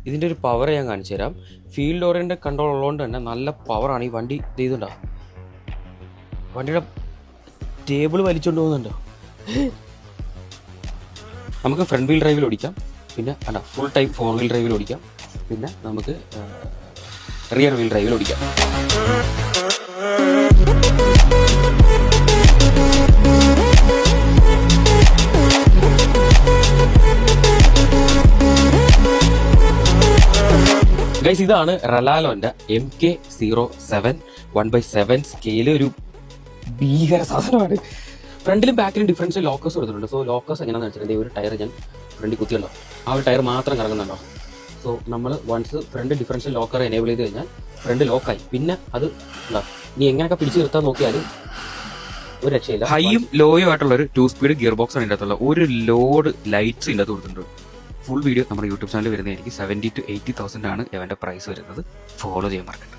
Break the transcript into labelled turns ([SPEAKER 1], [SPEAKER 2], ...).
[SPEAKER 1] ഇതിൻ്റെ ഒരു പവർ ഞാൻ കാണിച്ചു തരാം. ഫീൽഡ് ഓറിയൻറ്റഡ് കൺട്രോൾ ഉള്ളതുകൊണ്ട് തന്നെ നല്ല പവറാണ്. ഈ വണ്ടി ചെയ്തുണ്ടോ, വണ്ടിയുടെ ടേബിൾ വലിച്ചുകൊണ്ട് പോകുന്നുണ്ടോ. നമുക്ക് ഫ്രണ്ട് വീൽ ഡ്രൈവിൽ ഓടിക്കാം, പിന്നെ ഫുൾ ടൈം 4 വീൽ ഡ്രൈവിൽ ഓടിക്കാം, പിന്നെ നമുക്ക് റിയർ വീൽ ഡ്രൈവിൽ ഓടിക്കാം. ഗൈസ്, ഇതാണ് റലാലോന്റെ MK07 1/7 സ്കെയില്. ഒരു ഭീകര സാധനമാണ്. ഫ്രണ്ടിലും ബാക്കിലും ഡിഫറൻഷ്യൽ ലോക്കേഴ്സ് കൊടുത്തിട്ടുണ്ട്. സോ ലോക്കേഴ്സ് എങ്ങനെയാണെന്ന് വെച്ചിട്ടുണ്ടെങ്കിൽ ഒരു ടയർ ഞാൻ ഫ്രണ്ടിൽ കുത്തിയുണ്ടോ, ആ ഒരു ടയർ മാത്രം കറങ്ങുന്നുണ്ടോ. സോ നമ്മൾ once front differential locker enable ചെയ്ത് കഴിഞ്ഞാൽ ഫ്രണ്ട് ലോക്കായി. പിന്നെ അത് നീ എങ്ങനെയൊക്കെ പിടിച്ചു നിർത്താൻ നോക്കിയാലും ഒരു രക്ഷയില്ല. ഹൈയും ലോയും ആയിട്ടുള്ള ഒരു 2 സ്പീഡ് ഗിയർ ബോക്സ് ആണ് ഇതിനകത്തുള്ള. ഒരു ലോഡ് ലൈറ്റ്സ് ഇതിനകത്ത് കൊടുത്തിട്ടുണ്ട്. ഫുൾ വീഡിയോ നമ്മുടെ യൂട്യൂബ് ചാനൽ വരുന്നതായിരിക്കും. 70,000 to 80,000 ആണ് ഇവന്റെ പ്രൈസ് വരുന്നത്. ഫോളോ ചെയ്യാൻ മറക്കണ്ട.